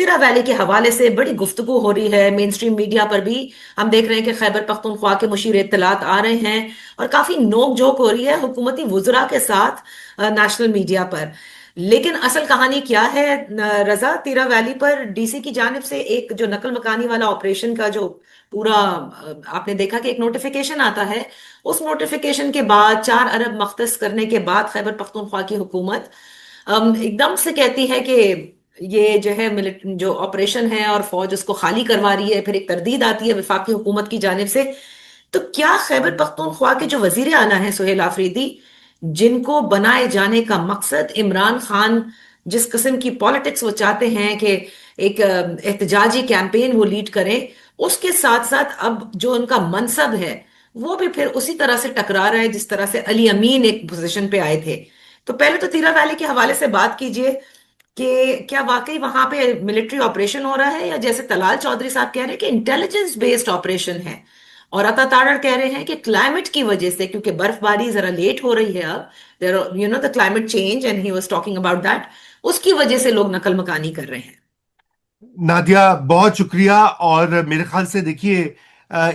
तिरा वैली के हवाले से बड़ी गुफ्तगू हो रही है मेन स्ट्रीम मीडिया पर भी। हम देख रहे हैं कि खैबर पख्तूनख्वा के मुशीर इत्तलात आ रहे हैं और काफी नोक झोंक हो रही है हुकूमती वुजरा के साथ नेशनल मीडिया पर। लेकिन असल कहानी क्या है रजा, तिरा वैली पर डीसी की जानिब से एक जो नकल मकानी वाला ऑपरेशन का जो पूरा आपने देखा कि एक नोटिफिकेशन आता है। उस नोटिफिकेशन के बाद 4 अरब मख्तस करने के बाद खैबर पख्तूनख्वा की हुकूमत एकदम से कहती है कि ये जो है जो ऑपरेशन है और फौज उसको खाली करवा रही है। फिर एक तरदीद आती है वफाकी हुकूमत की जानिब से। तो क्या खैबर पख्तूनख्वा के जो वजीर आला हैं सुहेल आफरीदी, जिनको बनाए जाने का मकसद इमरान खान जिस किस्म की पॉलिटिक्स वो चाहते हैं कि एक एहतजाजी कैंपेन वो लीड करें, उसके साथ साथ अब जो उनका मनसब है वो भी फिर उसी तरह से टकरा रहा है जिस तरह से अली अमीन एक पोजीशन पे आए थे। तो पहले तो तीरा वैली के हवाले से बात कीजिए कि क्या वाकई वहां पे मिलिट्री ऑपरेशन हो रहा है, या जैसे तलाल चौधरी साहब कह रहे हैं कि इंटेलिजेंस बेस्ड ऑपरेशन है। और अता तारड़ कह रहे हैं कि क्लाइमेट की वजह से, क्योंकि बर्फबारी जरा लेट हो रही है अब, there you know the climate change and he was talking about that, उसकी वजह से लोग नकल मकानी कर रहे हैं। नादिया, बहुत शुक्रिया। और मेरे ख्याल से देखिए,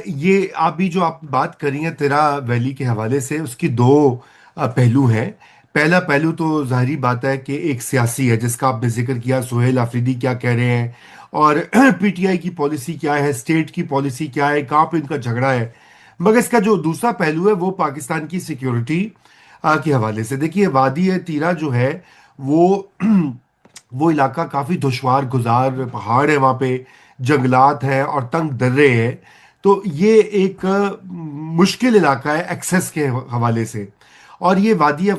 ये अभी जो आप बात करी है तेरा वैली के हवाले से, उसकी दो पहलू हैं। पहला पहलू तो जाहिर बात है कि एक सियासी है, जिसका आपने जिक्र किया, सुहेल आफरीदी क्या कह रहे हैं और पीटीआई की पॉलिसी क्या है, स्टेट की पॉलिसी क्या है, कहाँ पे इनका झगड़ा है। मगर इसका जो दूसरा पहलू है वो पाकिस्तान की सिक्योरिटी के हवाले से। देखिए, वादी तीरा जो है वो वो इलाका काफ़ी दुश्वार गुजार, पहाड़ है वहाँ पे, जंगलात हैं और तंग दर्रे हैं। तो ये एक मुश्किल इलाका है एक्सेस के हवाले से। और ये वादी जो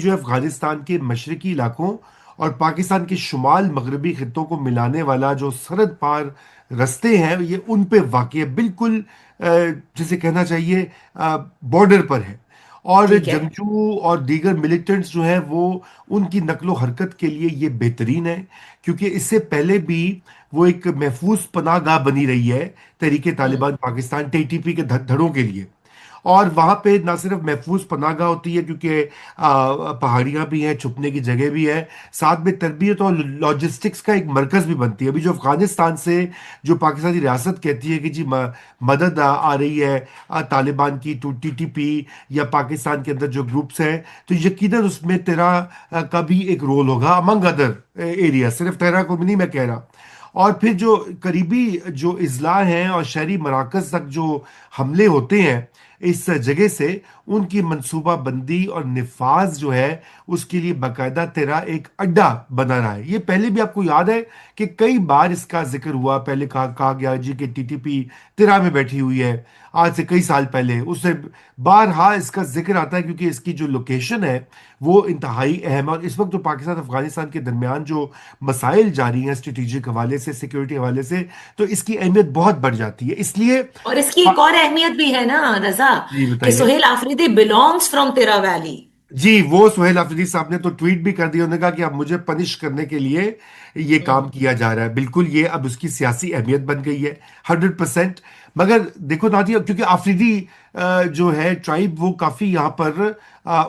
है अफगानिस्तान के मशरकी इलाकों और पाकिस्तान के शुमाल मगरबी खित्तों को मिलाने वाला जो सरहद पार रास्ते हैं, ये उन पे वाक़ है, बिल्कुल जिसे कहना चाहिए बॉर्डर पर है। और ठीक है। जंगजू और दीगर मिलिटेंट्स जो हैं वो, उनकी नकलो हरकत के लिए ये बेहतरीन है, क्योंकि इससे पहले भी वो एक महफूज पनाहगाह बनी रही है तहरीके हम्म। तालिबान पाकिस्तान टीटीपी के धड़ों के लिए। और वहाँ पे ना सिर्फ महफूज पनाहगाह होती है, क्योंकि पहाड़ियाँ भी हैं, छुपने की जगह भी है, साथ में तरबियत और लॉजिस्टिक्स का एक मरकज़ भी बनती है। अभी जो अफगानिस्तान से जो पाकिस्तानी रियासत कहती है कि जी मदद आ रही है तालिबान की, टू टीटीपी या पाकिस्तान के अंदर जो ग्रुप्स हैं, तो यकीनन उसमें तेरा का भी एक रोल होगा अमंग अदर एरिया, सिर्फ तेरा को भी नहीं मैं कह रहा। और फिर जो करीबी जो इजला हैं और शहरी मराकज तक जो हमले होते हैं इस जगह से, उनकी मंसूबा बंदी और निफाज जो है उसके लिए बाकायदा तेरा एक अड्डा बना रहा है। ये पहले भी आपको याद है कि कई बार इसका जिक्र हुआ। पहले कहा गया जी कि टीटीपी तिरा में बैठी हुई है, आज से कई साल पहले। उससे बारहा इसका जिक्र आता है, क्योंकि इसकी जो लोकेशन है वो इंतहाई अहम है। और इस वक्त जो पाकिस्तान अफगानिस्तान के दरमियान जो मसाइल जारी हैं स्ट्रेटेजिक हवाले से, सिक्योरिटी हवाले से, तो इसकी अहमियत बहुत बढ़ जाती है। इसलिए और इसकी एक और अहमियत भी है ना रजा, जी कि बताइए। सुहेल आफरीदी बिलोंग्स फ्रॉम तिरा वैली। जी, वो सुहेल अफरीदी साहब ने तो ट्वीट भी कर दिया, उन्होंने कहा कि अब मुझे पनिश करने के लिए ये काम किया जा रहा है। बिल्कुल, ये अब उसकी सियासी अहमियत बन गई है 100%। मगर देखो नादिया, क्योंकि आफरीदी जो है ट्राइब, वो काफ़ी यहाँ पर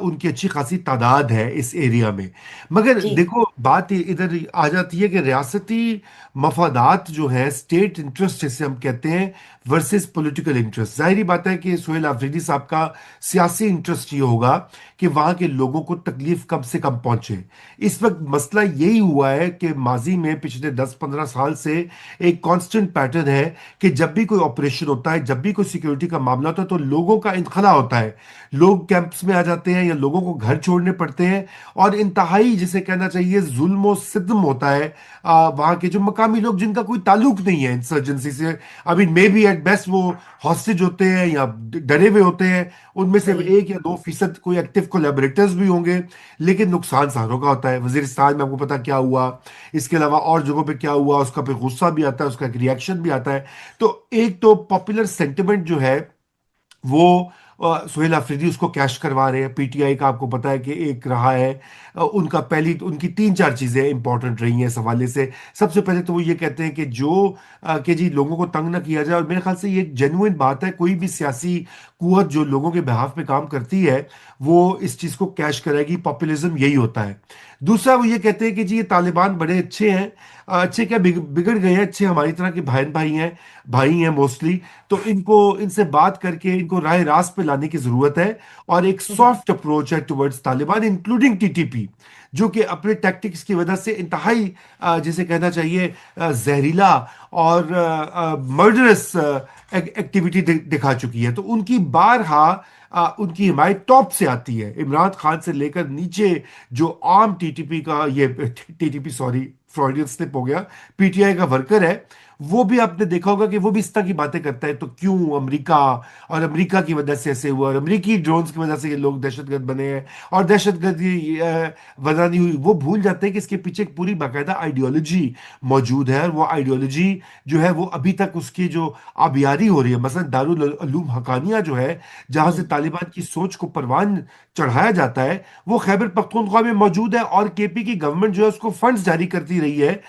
उनकी अच्छी खासी तादाद है इस एरिया में। मगर जी। देखो, बात इधर आ जाती है कि रियासती मफादात जो है, स्टेट इंटरेस्ट जिसे हम कहते हैं, वर्सेस पॉलिटिकल इंटरेस्ट। जाहिर बात है कि सुहेल आफरीदी साहब का सियासी इंटरेस्ट ये होगा कि वहाँ के लोगों को तकलीफ कम से कम पहुंचे। इस वक्त मसला यही हुआ है कि माजी में पिछले 10-15 साल से एक कांस्टेंट पैटर्न है कि जब भी कोई ऑपरेशन होता है, जब भी कोई सिक्योरिटी का मामला होता है, तो लोगों का इनखला होता है, लोग कैंप्स में आ जाते हैं या लोगों को घर छोड़ने पड़ते हैं। और इंतहाई जिसे कहना चाहिए जुल्म और सितम होता है वहाँ के जो मकामी लोग, जिनका कोई ताल्लुक नहीं है इंसर्जेंसी से। अभी मे बी एट बेस्ट वो हॉस्टेज होते हैं या डरे हुए होते हैं, उनमें से सही। 1 या 2% कोई एक्टिव कोलैबोरेटर्स भी होंगे। लेकिन नुकसान सारों का होता है। वजीरिस्तान में आपको पता क्या हुआ, इसके अलावा और जगहों पे क्या हुआ, उसका पे गुस्सा भी आता है, उसका एक रिएक्शन भी आता है। तो एक तो पॉपुलर सेंटिमेंट जो है वो सुहेल अफरीदी उसको कैश करवा रहे हैं। पीटीआई का आपको पता है कि एक रहा है, उनकी 3-4 चीजें इंपॉर्टेंट रही हैं इस हवाले से। सबसे पहले तो वो ये कहते हैं कि कि जी लोगों को तंग ना किया जाए। और मेरे ख्याल से ये एक जेन्युइन बात है, कोई भी सियासी कुव्वत जो लोगों के बिहाफ पे काम करती है वो इस चीज को कैश करेगी। पॉपुलिज्म यही होता है। दूसरा वो ये कहते हैं कि जी ये तालिबान बड़े अच्छे हैं। अच्छे क्या, बिगड़ गए हैं, अच्छे हमारी तरह के बहन भाई हैं मोस्टली। तो इनको, इनसे बात करके इनको राह रास्त पे लाने की जरूरत है। और एक सॉफ्ट अप्रोच है टुवर्ड्स तालिबान, इंक्लूडिंग टीटीपी, जो कि अपने टैक्टिक्स की वजह से इंतहाई जिसे कहना चाहिए जहरीला और मर्डरस एक्टिविटी दिखा चुकी है। तो उनकी बारहा उनकी हिमायत टॉप से आती है, इमरान खान से लेकर नीचे जो आम टीटीपी का ये टीटीपी सॉरी फ्रॉडियन स्लिप हो गया, पीटीआई का वर्कर है, वो भी आपने देखा होगा कि वो भी इस तरह की बातें करता है। तो क्यों अमेरिका, और अमेरिका की वजह से ऐसे हुआ, और अमेरिकी ड्रोन्स की वजह से ये लोग दहशतगर्द बने हैं, और दहशतगर्दी वजह नहीं हुई। वो भूल जाते हैं कि इसके पीछे एक पूरी बाकायदा आइडियोलॉजी मौजूद है। और वो आइडियोलॉजी जो है वो अभी तक उसकी जो आबियारी हो रही है, मसलन दारुल उलूम हकानिया जो है, जहां से तालिबान की सोच को परवान चढ़ाया जाता है, वो खैबर पख्तूनख्वा में मौजूद है। और केपी की गवर्नमेंट जो है उसको फंड्स जारी करती रही है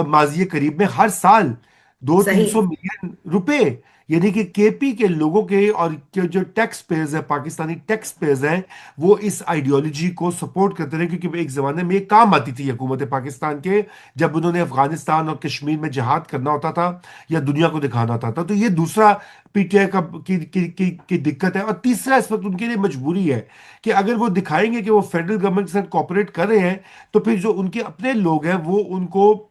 माजिए करीब में, हर साल दो तीन सही। सौ मिलियन रुपए। यानी कि केपी के लोगों के और के जो टैक्स पेयर्स है, पाकिस्तानी टैक्स पेयर्स हैं, वो इस आइडियोलॉजी को सपोर्ट करते रहे। क्योंकि एक जमाने में ये काम आती थी हुकूमत पाकिस्तान के, जब उन्होंने अफगानिस्तान और कश्मीर में जिहाद करना होता था या दुनिया को दिखाना होता था। तो ये दूसरा पीटीआई का की दिक्कत है। और तीसरा इस वक्त उनके लिए मजबूरी है कि अगर वो दिखाएंगे कि वो फेडरल गवर्नमेंट के साथ कॉपरेट कर रहे हैं, तो फिर जो उनके अपने लोग हैं वो उनको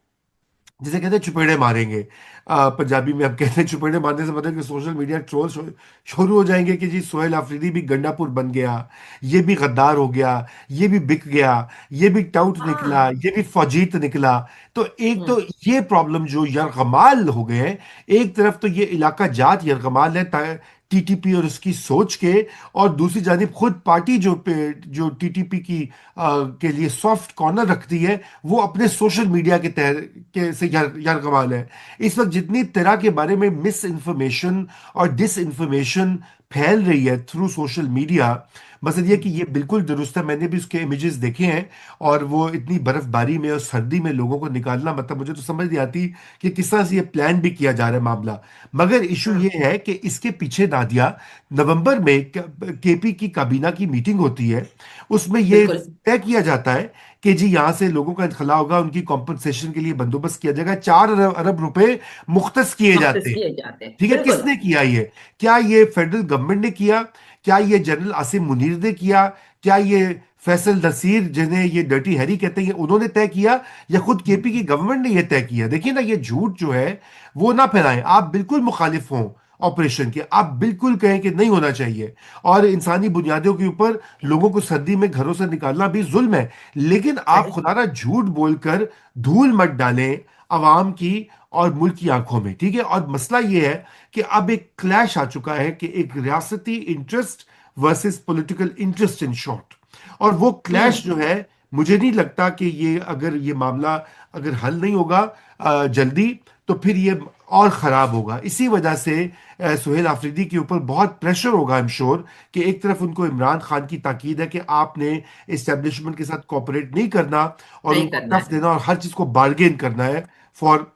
जिसे कहते हैं चुपेड़े मारेंगे। पंजाबी में हम कहते हैं चुपेड़े मारने से मतलब कि सोशल मीडिया ट्रोल शुरू हो जाएंगे कि जी सोहेल आफरीदी भी गंडापुर बन गया, ये भी गद्दार हो गया, ये भी बिक गया, ये भी टाउट निकला, हाँ। ये भी फजीत निकला। तो एक तो हम्म। ये प्रॉब्लम जो यरगमाल हो गए हैं, एक तरफ तो ये इलाका जात यरगमाल है टीटीपी और उसकी सोच के, और दूसरी जानिब खुद पार्टी जो टीटीपी की के लिए सॉफ्ट कॉर्नर रखती है, वो अपने सोशल मीडिया के से यार कमाल है। इस वक्त जितनी तरह के बारे में मिस इन्फॉर्मेशन और डिस इन्फॉर्मेशन फैल रही है थ्रू सोशल मीडिया, मसलन ये कि ये बिल्कुल दुरुस्त है, मैंने भी उसके इमेजेस देखे हैं। और वो इतनी बर्फबारी में और सर्दी में लोगों को निकालना, मतलब मुझे तो समझ नहीं आती कि किस तरह से ये प्लान भी किया जा रहा है मामला। मगर इशू ये हाँ। है कि इसके पीछे नादिया, नवंबर में केपी की काबीना की मीटिंग होती है, उसमें ये बिल्कुल। तय किया जाता है कि जी यहाँ से लोगों का इनखला होगा, उनकी कॉम्पनसेशन के लिए बंदोबस्त किया जाएगा, 4 अरब रुपए मुख्तस किए वापस जाते हैं। किए जाते हैं, ठीक है, बिल्कुल। किसने किया ये? क्या ये फेडरल गवर्नमेंट ने किया? क्या ये जनरल आसिम मुनीर ने किया? क्या ये फैसल नसीर, जिन्हें ये डर्टी हैरी कहते हैं, उन्होंने तय किया? या खुद केपी की गवर्नमेंट ने ये तय किया? देखिए ना, ये झूठ जो है वो ना फैलाएं। आप बिल्कुल मुखालिफ हों ऑपरेशन के, आप बिल्कुल कहें कि नहीं होना चाहिए, और इंसानी बुनियादों के ऊपर लोगों को सर्दी में घरों से निकालना भी जुल्म है, लेकिन आप सही। खुदारा झूठ बोलकर धूल मत डालें अवाम की और मुल्क की आंखों में। ठीक है, और मसला ये है कि अब एक क्लैश आ चुका है कि एक रियासती interest versus political interest in short. और वो क्लैश हम्म। जो है, मुझे नहीं लगता कि ये, अगर ये मामला अगर हल नहीं होगा जल्दी, तो फिर ये और खराब होगा। इसी वजह से सुहेल आफरीदी के ऊपर बहुत प्रेशर होगा, आई एम श्योर, कि एक तरफ उनको इमरान खान की ताकीद है कि आपने इस्टेब्लिशमेंट के साथ कोऑपरेट नहीं करना, और नहीं उनको करना टफ है। देना, और हर चीज को बार्गेन करना है फॉर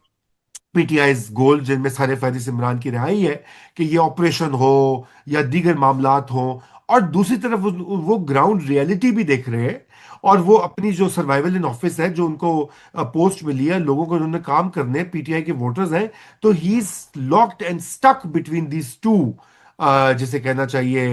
पीटीआई's गोल, जिनमें सारे फायदे से इमरान की रिहाई है, कि ये ऑपरेशन हो या दीगर मामलात हो। और दूसरी तरफ वो ग्राउंड रियलिटी भी देख रहे हैं, और वो अपनी जो सर्वाइवल इन ऑफिस है, जो उनको पोस्ट मिली है, लोगों को उन्होंने काम करने हैं, पीटीआई के वोटर्स हैं। तो he is locked and stuck between these two, जिसे कहना चाहिए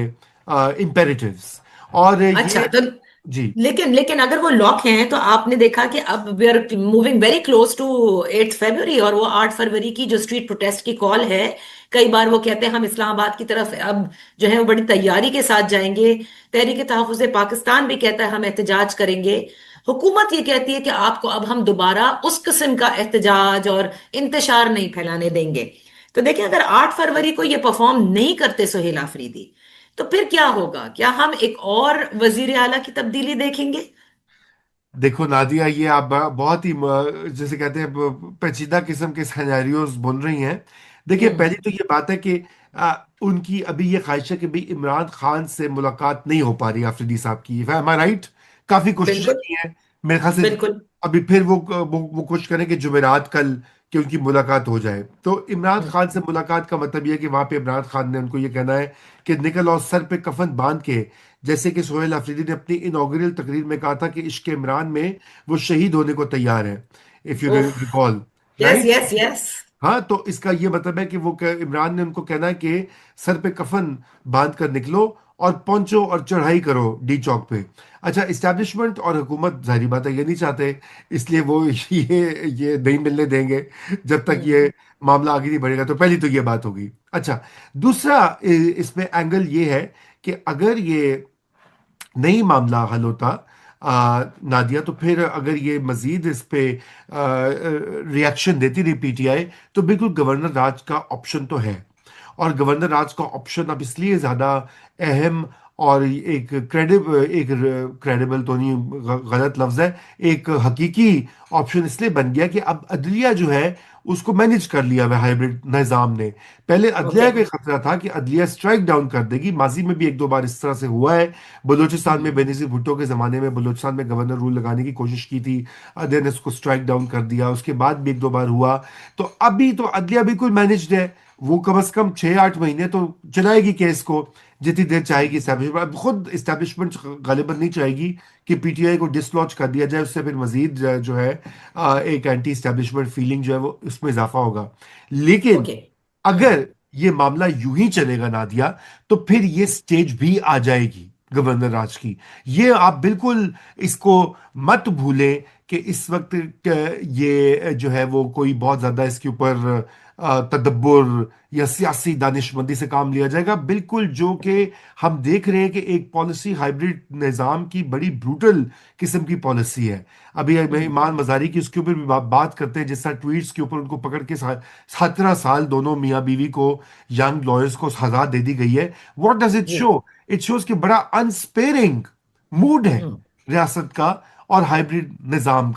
इम्पेरेटिव्स। और अच्छा, ये, तो जी, लेकिन लेकिन अगर वो लॉक हैं तो आपने देखा कि अब we are moving very close to 8 February, और वो 8 फरवरी की जो स्ट्रीट प्रोटेस्ट की कॉल है, कई बार वो कहते हैं हम इस्लामाबाद की तरफ अब जो है वो बड़ी तैयारी के साथ जाएंगे। तहरीक तहफ़्फ़ुज़ पाकिस्तान भी कहता है हम एहतजाज करेंगे। हुकूमत ये कहती है कि आपको अब हम दोबारा उस किस्म का एहतजाज और इंतशार नहीं फैलाने देंगे। तो देखिए, अगर 8 फरवरी को ये परफॉर्म नहीं करते सोहेल आफरीदी, तो फिर क्या होगा? क्या हम एक और वजीर आला की तब्दीली देखेंगे? देखो नादिया, ये आप बहुत ही जैसे कहते हैं पेचीदा किस्म के सिनेरियोज बुन रही हैं। देखिए, हम्म। पहली तो ये बात है कि उनकी अभी ये ख्वाहिश है कि भाई इमरान खान से मुलाकात नहीं हो पा रही अफरीदी साहब की। एम आई राइट? काफी कोशिशें बिल्कुल। की हैं, मेरे ख्याल से बिल्कुल। अभी फिर वो कोशिश करें कि जुमेरात कल कि उनकी मुलाकात हो जाए। तो इमरान हम्म। खान से मुलाकात का मतलब ये है कि वहां पे इमरान खान ने उनको ये कहना है कि निकल और सर पे कफन बांध के, जैसे कि सोहेल अफरीदी ने अपनी इनॉग्रेल तकरीर में कहा था कि इश्क इमरान में वो शहीद होने को तैयार है, इफ यू उफ। Recall. Yes right. Yes yes. हाँ, तो इसका ये मतलब है कि इमरान ने उनको कहना है कि सर पे कफन बांध कर निकलो और पहुंचो और चढ़ाई करो डी चौक पे। अच्छा, इस्टेब्लिशमेंट और हुकूमत जाहिर बात है ये नहीं चाहते, इसलिए वो ये नहीं मिलने देंगे जब तक ये हम्म। मामला आगे नहीं बढ़ेगा। तो पहली तो ये बात होगी। अच्छा, दूसरा इसमें एंगल ये है कि अगर ये नहीं मामला हल होता नादिया, तो फिर अगर ये मजीद इस पे रिएक्शन देती रही पीटीआई, तो बिल्कुल गवर्नर राज का ऑप्शन तो है। और गवर्नर राज का ऑप्शन अब इसलिए ज्यादा अहम और एक क्रेडिबल तो नहीं, गलत लफ्ज है, एक हकीकी ऑप्शन इसलिए बन गया कि अब अदलिया जो है उसको मैनेज कर लिया हुआ हाइब्रिड निजाम ने। पहले ओके। अदलिया का खतरा था कि अदलिया स्ट्राइक डाउन कर देगी, माजी में भी एक दो बार इस तरह से हुआ है। बलूचिस्तान में हम्म। बेनजीर भुट्टो के जमाने में बलूचिस्तान में गवर्नर रूल लगाने की कोशिश की थी, अदलिया ने उसको स्ट्राइक डाउन कर दिया, उसके बाद भी एक दो बार हुआ। तो अभी तो अदलिया बिल्कुल मैनेज्ड है, वो कम से कम 6-8 महीने तो चलाएगी केस को जितनी देर चाहेगी इस्टेब्लिशमेंट। अब खुद इस्टेब्लिशमेंट गालिबन नहीं चाहेगी कि पीटीआई को डिसलॉन्च कर दिया जाए, उससे फिर मजीद जो है एक एंटी इस्टेब्लिशमेंट फीलिंग जो है वो उसमें इजाफा होगा। लेकिन ओके। अगर ये मामला यूं ही चलेगा नादिया, तो फिर ये स्टेज भी आ जाएगी गवर्नर राज की। ये आप बिल्कुल इसको मत भूलें कि इस वक्त ये जो है वो कोई बहुत ज्यादा इसके ऊपर तदब्बुर या सियासी दानिशमंदी से काम लिया जाएगा। बिल्कुल जो कि हम देख रहे हैं कि एक पॉलिसी हाइब्रिड निज़ाम की बड़ी ब्रूटल किस्म की पॉलिसी है। अभी मैं हम्म। ईमान मजारी की उसके ऊपर भी बात करते हैं, जिस तरह ट्वीट्स के ऊपर उनको पकड़ के 17 साल दोनों मियाँ बीवी को, यंग लॉयर्स को सजा दे दी गई है। व्हाट डज इट जी। शो? इट शोज कि बड़ा अनस्पेयरिंग मूड है हम्म। रियासत का और हाइब्रिड निजाम का।